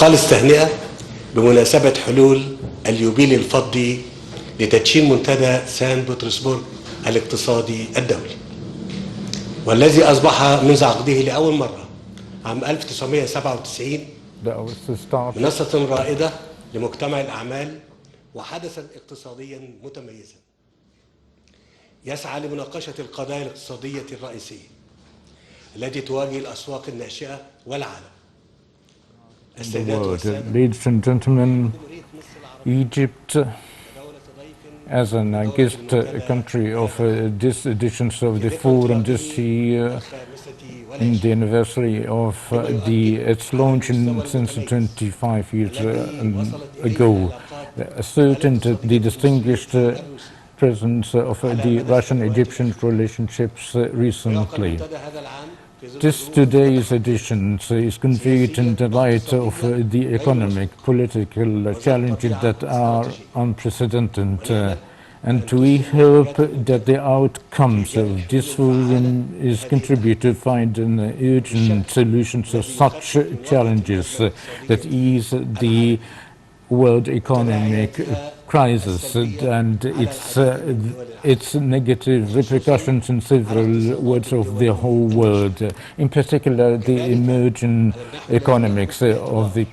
وخالص تهنئة بمناسبة حلول اليوبيل الفضي لتدشين منتدى سان بطرسبرغ الاقتصادي الدولي، والذي أصبح منذ عقده لأول مرة عام 1997 منصة رائدة لمجتمع الأعمال وحدثا اقتصاديا متميزا يسعى لمناقشة القضايا الاقتصادية الرئيسية التي تواجه الأسواق الناشئة والعالم. Ladies and gentlemen, Egypt, as a guest country of this edition of the forum this year, in the anniversary of its launch since 25 years ago, ascertained the distinguished presence of the Russian-Egyptian relationships recently. Today's edition is conveyed in the light of the economic, political challenges that are unprecedented, and we hope that the outcomes of this forum is contribute to find an urgent solution to such challenges that ease the world economic crisis and its negative repercussions in several words of the whole world, in particular the emerging economics of the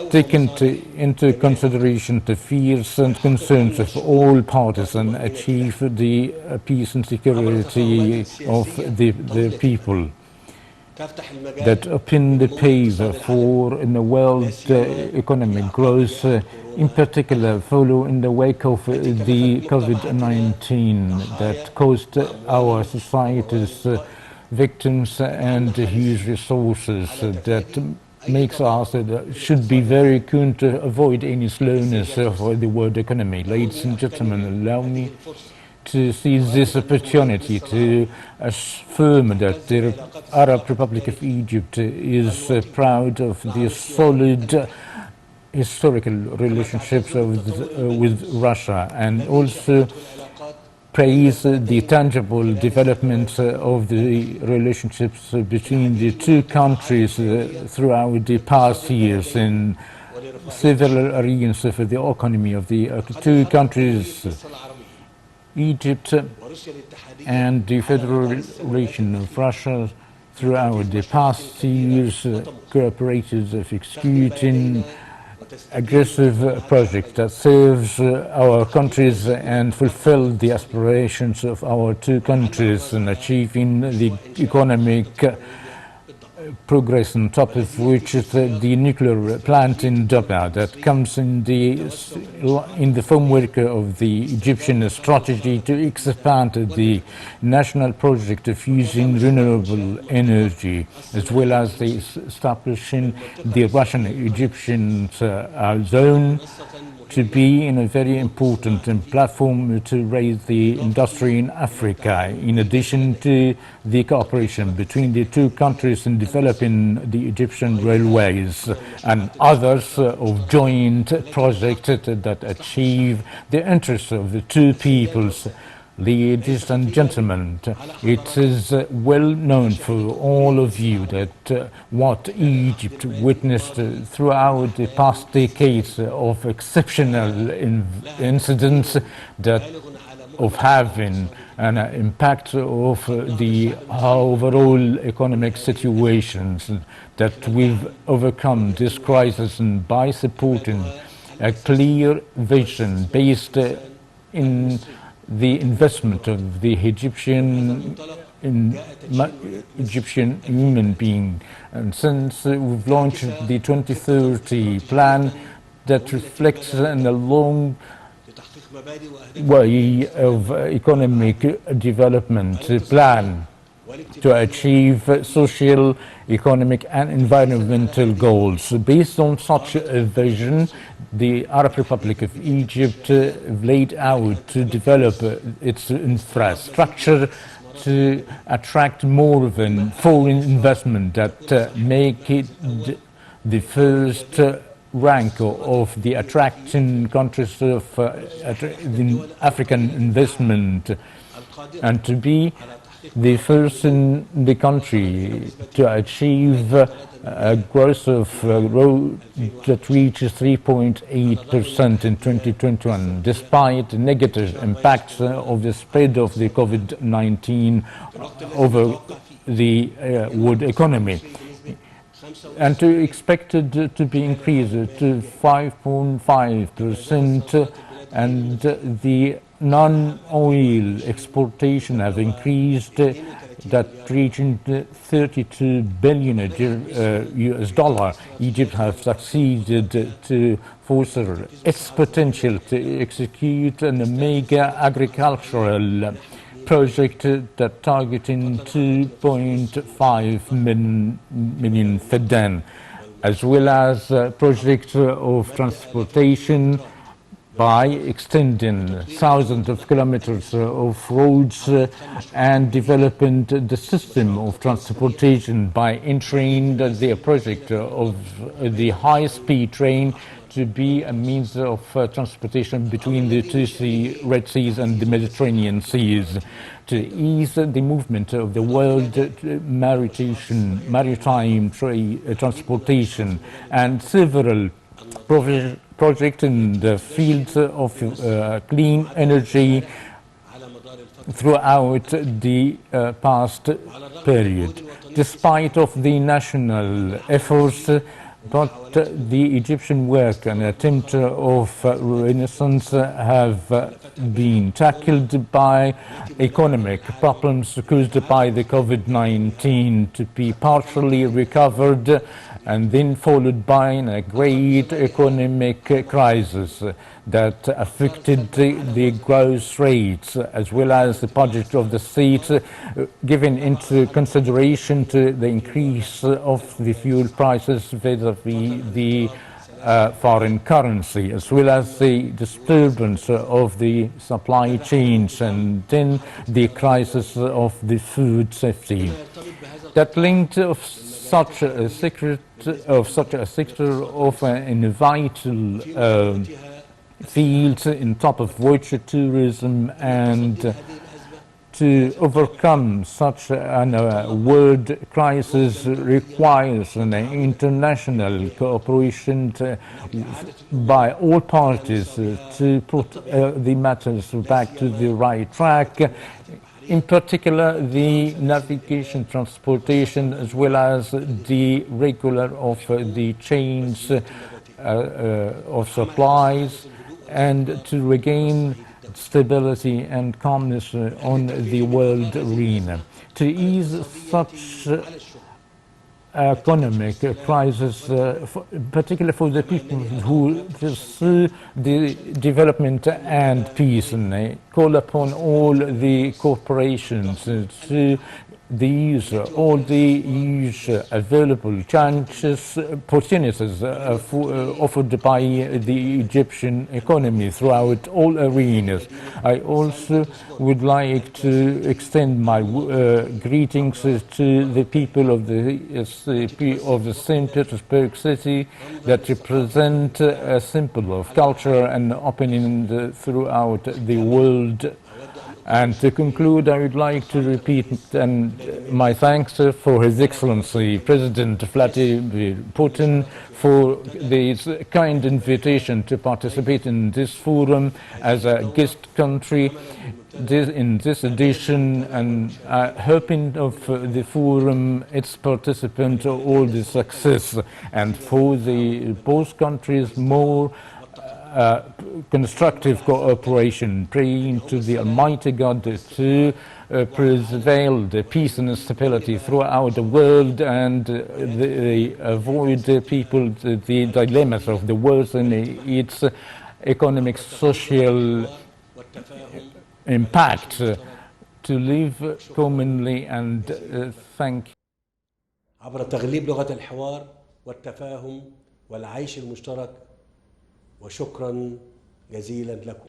taken into consideration the fears and concerns of all parties and achieve the peace and security of the people, that open the path for in the world economic growth, in particular follow in the wake of the COVID-19 that caused our societies victims and huge resources, that makes us should be very keen to avoid any slowness of the world economy. Ladies and gentlemen, allow me to seize this opportunity to affirm that the Arab Republic of Egypt is proud of the solid historical relationships with Russia, and also praise the tangible development of the relationships between the two countries throughout the past years in several areas of the economy of the two countries. Egypt and the Federation of Russia throughout the past years cooperated of executing aggressive project that serves our countries and fulfill the aspirations of our two countries in achieving the economic progress, on top of which is the nuclear plant in Doba that comes in the framework of the Egyptian strategy to expand the national project of using renewable energy, as well as the establishing the Russian-Egyptian zone to be in a very important platform to raise the industry in Africa, in addition to the cooperation between the two countries in developing the Egyptian railways and others of joint projects that achieve the interests of the two peoples. Ladies and gentlemen, it is well known for all of you that what Egypt witnessed throughout the past decades of exceptional incidents that of having an impact of the overall economic situations, that we've overcome this crisis by supporting a clear vision based in the investment of the Egyptian human being. And since we've launched the 2030 plan that reflects in a long way of economic development plan to achieve social, economic and environmental goals. Based on such a vision, the Arab Republic of Egypt laid out to develop its infrastructure to attract more than foreign investment, that make it the first rank of the attracting countries of African investment, and to be the first in the country to achieve a growth of road that reaches 3.8% in 2021, despite the negative impacts of the spread of the COVID-19 over the world economy. And expected to be increased to 5.5%, and the non-oil exportation have increased, that reaching 32 billion US dollar. Egypt has succeeded to foster its potential to execute a mega agricultural project that targeting 2.5 million feddan, as well as a project of transportation by extending thousands of kilometers of roads and developing the system of transportation by entering the project of the high-speed train to be a means of transportation between the two Red Seas and the Mediterranean Seas, to ease the movement of the world maritime transportation, and several projects in the field of clean energy throughout the past period. Despite of the national efforts, but the Egyptian work and attempt of renaissance have been tackled by economic problems caused by the COVID-19 to be partially recovered, and then followed by a great economic crisis that affected the growth rates as well as the budget of the state, given into consideration to the increase of the fuel prices vis-a-vis the foreign currency, as well as the disturbance of the supply chains, and then the crisis of the food safety. That linked of such a sector of a vital field, in top of which tourism, and to overcome such a world crisis requires an international cooperation by all parties to put the matters back to the right track. In particular, the navigation, transportation, as well as the regular of the chains of supplies, and to regain stability and calmness on the world arena. To ease such economic crisis, particularly for the people who pursue the development and peace, and call upon all the corporations to all the available chances, opportunities offered by the Egyptian economy throughout all arenas. I also would like to extend my greetings to the people of the St. Petersburg city that represent a symbol of culture and opinion throughout the world. And to conclude, I would like to repeat my thanks for His Excellency President Vladimir Putin for this kind invitation to participate in this forum as a guest country in this edition, and hoping of the forum, its participants, all the success, and for the both countries more constructive cooperation, praying to the Almighty God to prevail the peace and stability throughout the world, and avoid the people the dilemmas of the world and its economic, social impact, to live commonly. And thank you. عبر تغليب لغة الحوار والتفاهم والعيش المشترك، وشكرا جزيلا لكم.